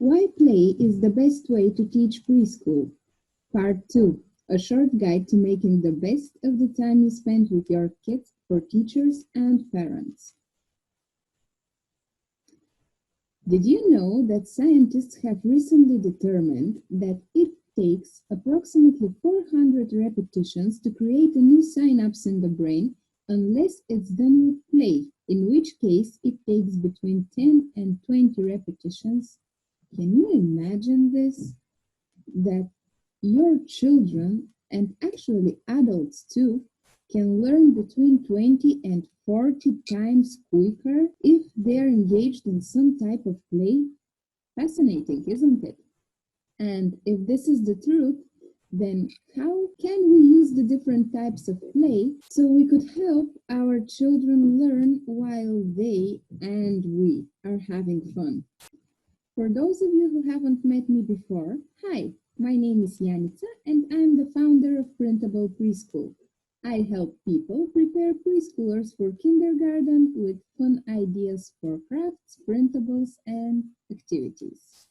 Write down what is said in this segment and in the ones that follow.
Why play is the best way to teach preschool. Part 2. A short guide to making the best of the time you spend with your kids for teachers and parents. Did you know that scientists have recently determined that it takes approximately 400 repetitions to create a new synapse in the brain unless it's done with play, in which case it takes between 10 and 20 repetitions? Can you imagine this? That your children, and actually adults too, can learn between 20 and 40 times quicker if they're engaged in some type of play? Fascinating, isn't it? And if this is the truth, then how can we use the different types of play so we could help our children learn while they and we are having fun? For those of you who haven't met me before, hi, my name is Yanica and I'm the founder of Printable Preschool. I help people prepare preschoolers for kindergarten with fun ideas for crafts, printables, and activities.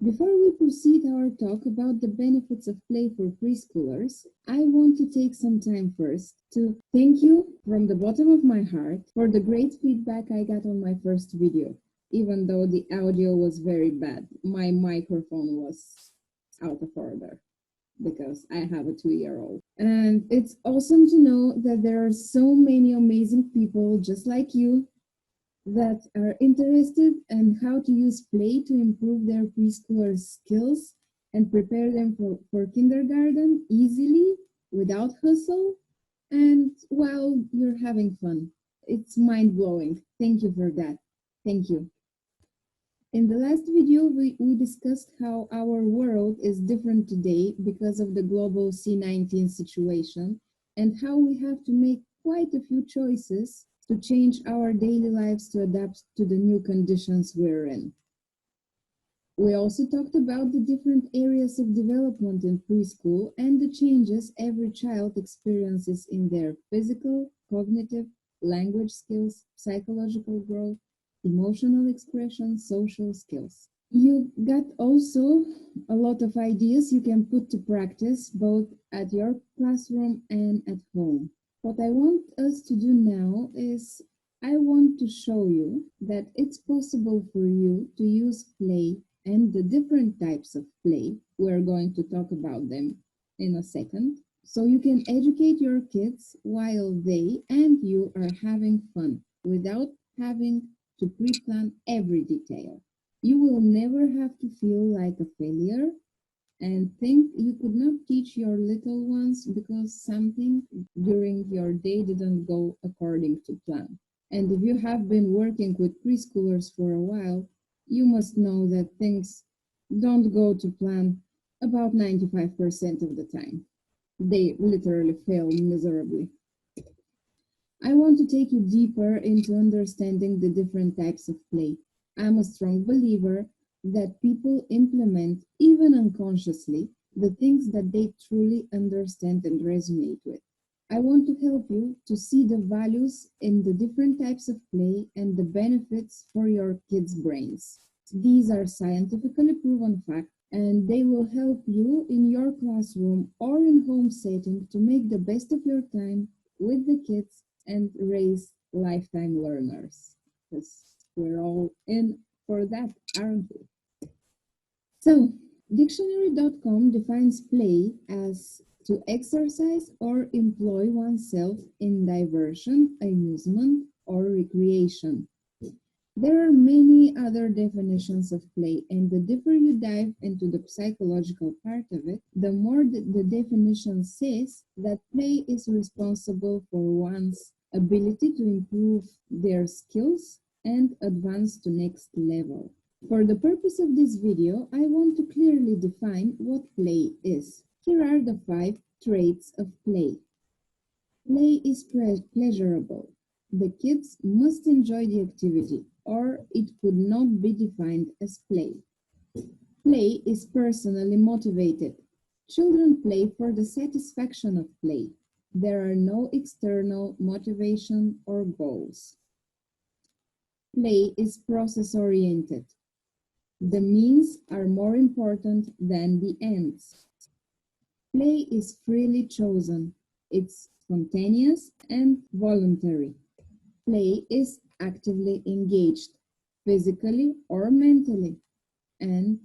Before we proceed our talk about the benefits of play for preschoolers, I want to take some time first to thank you from the bottom of my heart for the great feedback I got on my first video. Even though the audio was very bad, my microphone was out of order because I have a 2-year-old. And it's awesome to know that there are so many amazing people just like you that are interested in how to use play to improve their preschooler skills and prepare them for kindergarten easily, without hustle, and while you're having fun. It's mind-blowing. Thank you for that. Thank you. In the last video, we discussed how our world is different today because of the global C-19 situation and how we have to make quite a few choices to change our daily lives to adapt to the new conditions we're in. We also talked about the different areas of development in preschool and the changes every child experiences in their physical, cognitive, language skills, psychological growth, emotional expression, social skills. You got also a lot of ideas you can put to practice both at your classroom and at home. What I want us to do now is I want to show you that it's possible for you to use play and the different types of play. We're going to talk about them in a second. So you can educate your kids while they and you are having fun without having to pre-plan every detail. You will never have to feel like a failure and think you could not teach your little ones because something during your day didn't go according to plan. And if you have been working with preschoolers for a while, you must know that things don't go to plan about 95% of the time. They literally fail miserably. I want to take you deeper into understanding the different types of play. I'm a strong believer that people implement, even unconsciously, the things that they truly understand and resonate with. I want to help you to see the values in the different types of play and the benefits for your kids' brains. These are scientifically proven facts, and they will help you in your classroom or in home setting to make the best of your time with the kids and raise lifetime learners, because we're all in for that, aren't we? So, dictionary.com defines play as to exercise or employ oneself in diversion, amusement, or recreation. There are many other definitions of play, and the deeper you dive into the psychological part of it, the more the definition says that play is responsible for one's ability to improve their skills and advance to next level. For the purpose of this video, I want to clearly define what play is. Here are the 5 traits of play. Play is pleasurable. The kids must enjoy the activity, or it could not be defined as play. Play is personally motivated. Children play for the satisfaction of play. There are no external motivation or goals. Play is process-oriented. The means are more important than the ends. Play is freely chosen. It's spontaneous and voluntary. Play is actively engaged, physically or mentally, and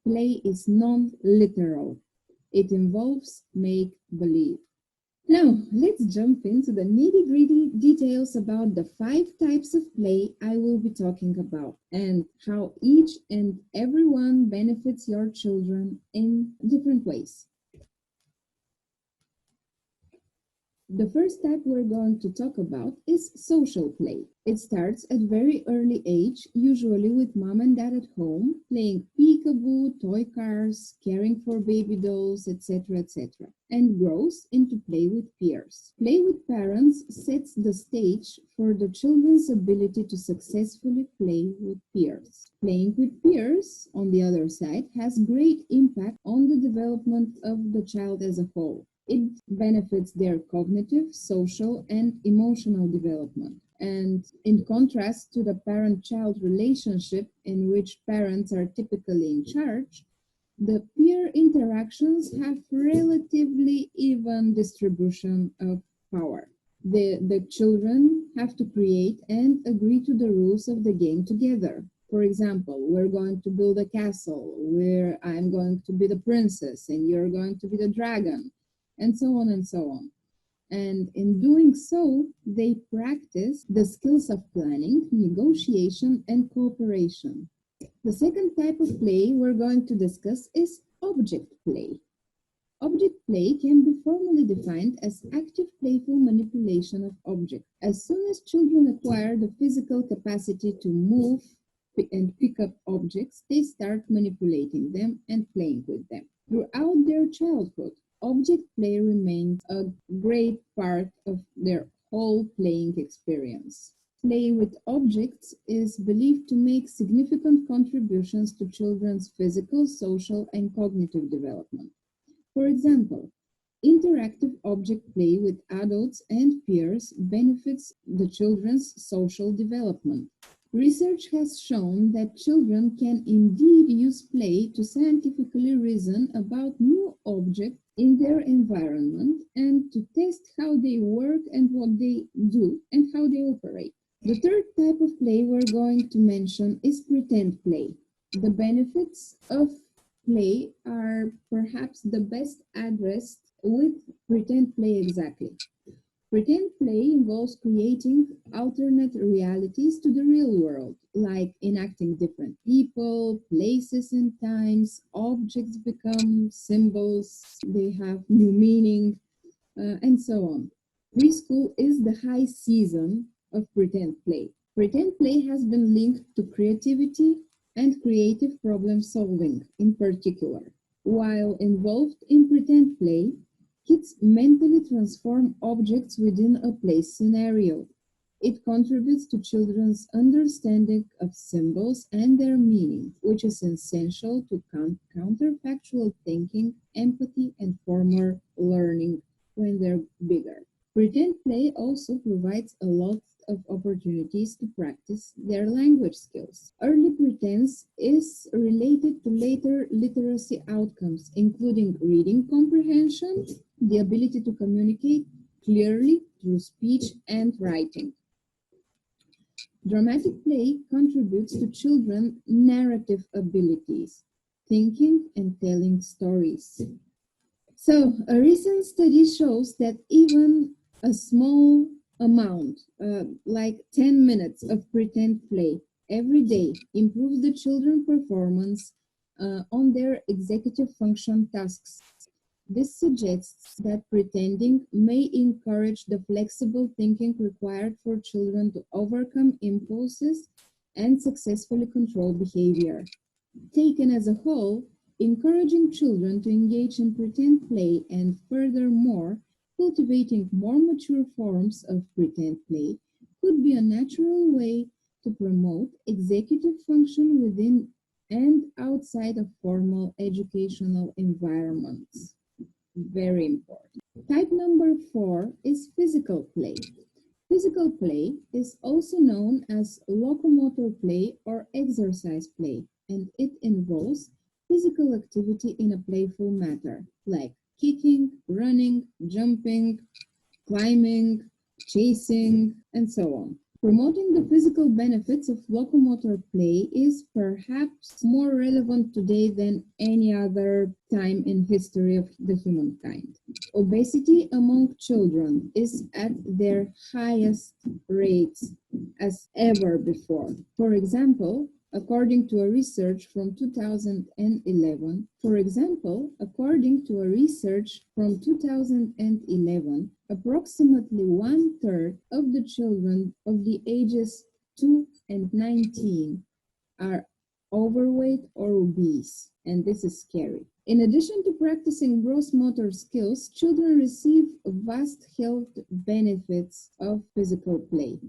play is non-literal. It involves make-believe. Now, let's jump into the nitty-gritty details about the 5 types of play I will be talking about and how each and every one benefits your children in different ways. The first type we're going to talk about is social play. It starts at very early age, usually with mom and dad at home, playing peekaboo, toy cars, caring for baby dolls, etc., etc., and grows into play with peers. Play with parents sets the stage for the children's ability to successfully play with peers. Playing with peers, on the other side, has great impact on the development of the child as a whole. It benefits their cognitive, social, and emotional development. And in contrast to the parent-child relationship in which parents are typically in charge, the peer interactions have relatively even distribution of power. The children have to create and agree to the rules of the game together. For example, we're going to build a castle where I'm going to be the princess and you're going to be the dragon, and so on and so on. And in doing so, they practice the skills of planning, negotiation, and cooperation. The second type of play we're going to discuss is object play. Object play can be formally defined as active playful manipulation of objects. As soon as children acquire the physical capacity to move and pick up objects, they start manipulating them and playing with them. Throughout their childhood, object play remains a great part of their whole playing experience. Play with objects is believed to make significant contributions to children's physical, social, and cognitive development. For example, interactive object play with adults and peers benefits the children's social development. Research has shown that children can indeed use play to scientifically reason about new objects in their environment and to test how they work and what they do and how they operate. The third type of play we're going to mention is pretend play. The benefits of play are perhaps the best addressed with pretend play exactly. Pretend play involves creating alternate realities to the real world, like enacting different people, places, and times. Objects become symbols, they have new meaning, and so on. Preschool is the high season of pretend play. Pretend play has been linked to creativity and creative problem solving in particular. While involved in pretend play, kids mentally transform objects within a play scenario. It contributes to children's understanding of symbols and their meaning, which is essential to counterfactual thinking, empathy, and formal learning when they're bigger. Pretend play also provides a lot of opportunities to practice their language skills. Early pretense is related to later literacy outcomes, including reading comprehension, the ability to communicate clearly through speech and writing. Dramatic play contributes to children's narrative abilities, thinking and telling stories. So, a recent study shows that even a small amount, like 10 minutes of pretend play every day, improves the children's performance on their executive function tasks. This suggests that pretending may encourage the flexible thinking required for children to overcome impulses and successfully control behavior. Taken as a whole, encouraging children to engage in pretend play and furthermore cultivating more mature forms of pretend play could be a natural way to promote executive function within and outside of formal educational environments. Very important. Type number 4 is physical play. Physical play is also known as locomotor play or exercise play. and it involves physical activity in a playful manner, like kicking, running, jumping, climbing, chasing, and so on. Promoting the physical benefits of locomotor play is perhaps more relevant today than any other time in history of the humankind. Obesity among children is at their highest rates as ever before. For example, according to a research from 2011, approximately one-third of the children of the ages 2 and 19 are overweight or obese, and this is scary. In addition to practicing gross motor skills, children receive vast health benefits of physical play,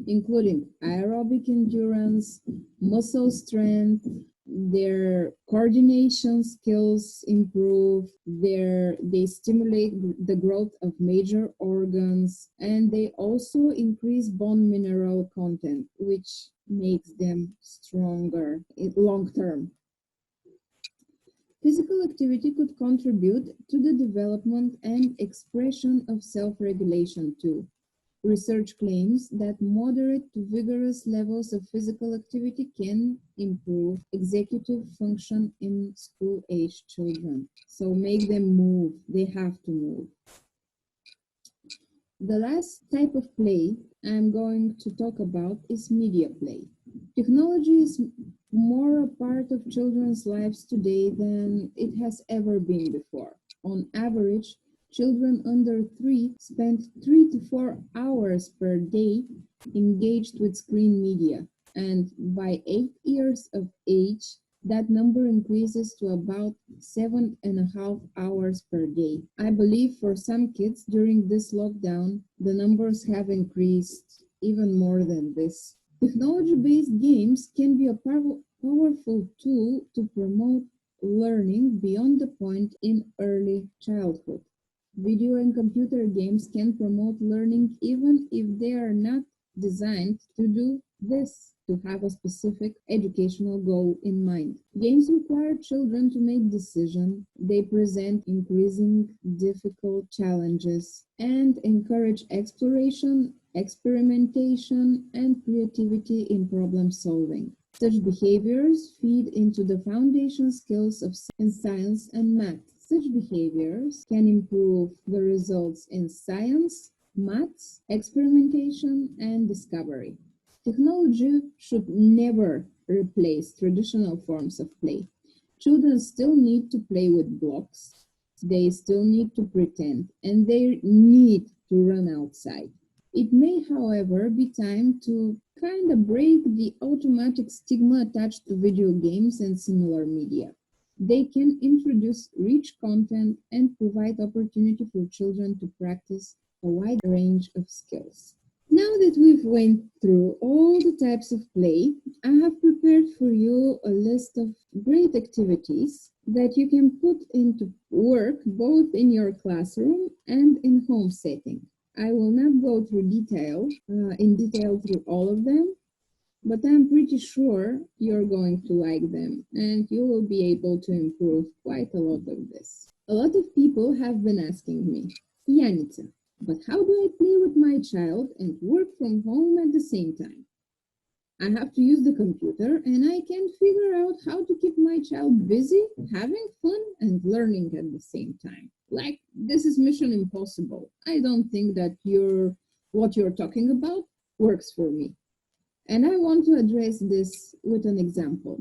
including aerobic endurance, muscle strength, their coordination skills improve, they stimulate the growth of major organs, and they also increase bone mineral content, which makes them stronger in long term. Physical activity could contribute to the development and expression of self-regulation too. Research claims that moderate to vigorous levels of physical activity can improve executive function in school-age children. So make them move. They have to move. The last type of play I'm going to talk about is media play. Technology is more a part of children's lives today than it has ever been before. On average, children under 3 spend 3 to 4 hours per day engaged with screen media, and by 8 years of age, that number increases to about 7.5 hours per day. I believe for some kids during this lockdown, the numbers have increased even more than this. Technology-based games can be a powerful tool to promote learning beyond the point in early childhood. Video and computer games can promote learning even if they are not designed to do this, to have a specific educational goal in mind. Games require children to make decisions. They present increasing difficult challenges and encourage exploration, experimentation, and creativity in problem solving. Such behaviors feed into the foundation skills of science and math. Such behaviors can improve the results in science, maths, experimentation, and discovery. Technology should never replace traditional forms of play. Children still need to play with blocks. They still need to pretend, and they need to run outside. It may, however, be time to kind of break the automatic stigma attached to video games and similar media. They can introduce rich content and provide opportunity for children to practice a wide range of skills. Now that we've went through all the types of play, I have prepared for you a list of great activities that you can put into work both in your classroom and in home setting. I will not go through in detail through all of them, but I'm pretty sure you're going to like them and you will be able to improve quite a lot of this. A lot of people have been asking me, Yanica, but how do I play with my child and work from home at the same time? I have to use the computer and I can't figure out how to keep my child busy, having fun, and learning at the same time. Like, this is mission impossible. I don't think that what you're talking about works for me. And I want to address this with an example.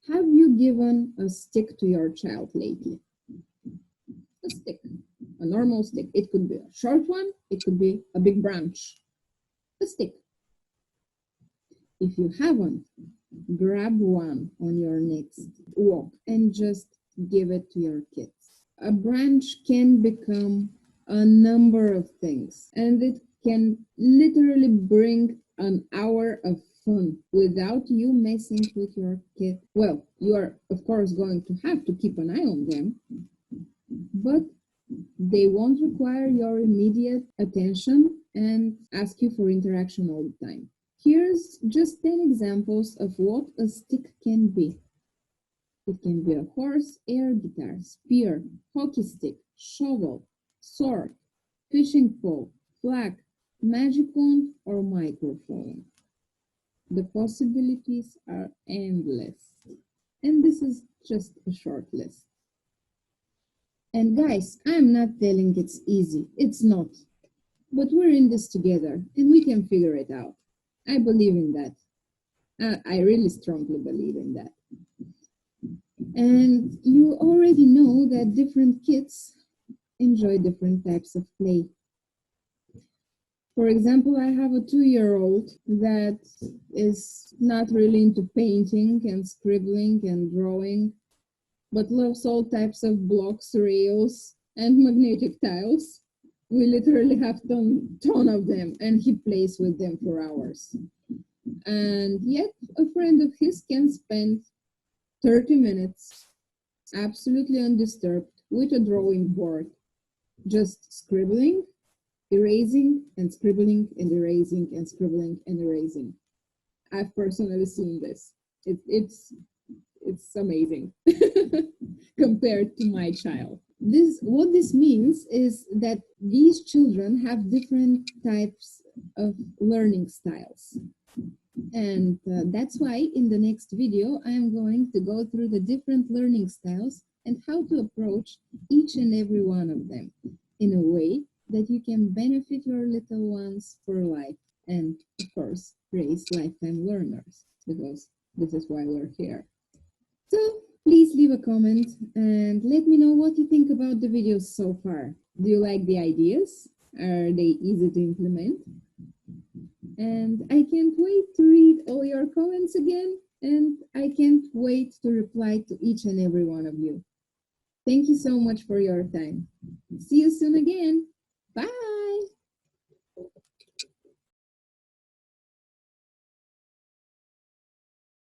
Have you given a stick to your child lately? A stick, a normal stick. It could be a short one, it could be a big branch. A stick. If you haven't, grab one on your next walk and just give it to your kids. A branch can become a number of things, and it can literally bring an hour of fun without you messing with your kid. Well, you are, of course, going to have to keep an eye on them, but they won't require your immediate attention and ask you for interaction all the time. Here's just 10 examples of what a stick can be. It can be a horse, air guitar, spear, hockey stick, shovel, sword, fishing pole, flag, magic wand, or microphone. The possibilities are endless. And this is just a short list. And guys, I'm not telling it's easy. It's not. But we're in this together and we can figure it out. I believe in that. I really strongly believe in that. And you already know that different kids enjoy different types of play. For example, I have a 2-year-old that is not really into painting and scribbling and drawing, but loves all types of blocks, rails, and magnetic tiles. We literally have ton of them, and he plays with them for hours. And yet, a friend of his can spend 30 minutes absolutely undisturbed with a drawing board, just scribbling, erasing, and scribbling, and erasing, and scribbling, and erasing. I've personally seen this. It's amazing compared to my child. What this means is that these children have different types of learning styles. And that's why in the next video, I am going to go through the different learning styles and how to approach each and every one of them in a way that you can benefit your little ones for life and, of course, raise lifetime learners, because this is why we're here. So please leave a comment and let me know what you think about the videos so far. Do you like the ideas? Are they easy to implement? And I can't wait to read all your comments again, and I can't wait to reply to each and every one of you. Thank you so much for your time. See you soon again. Bye!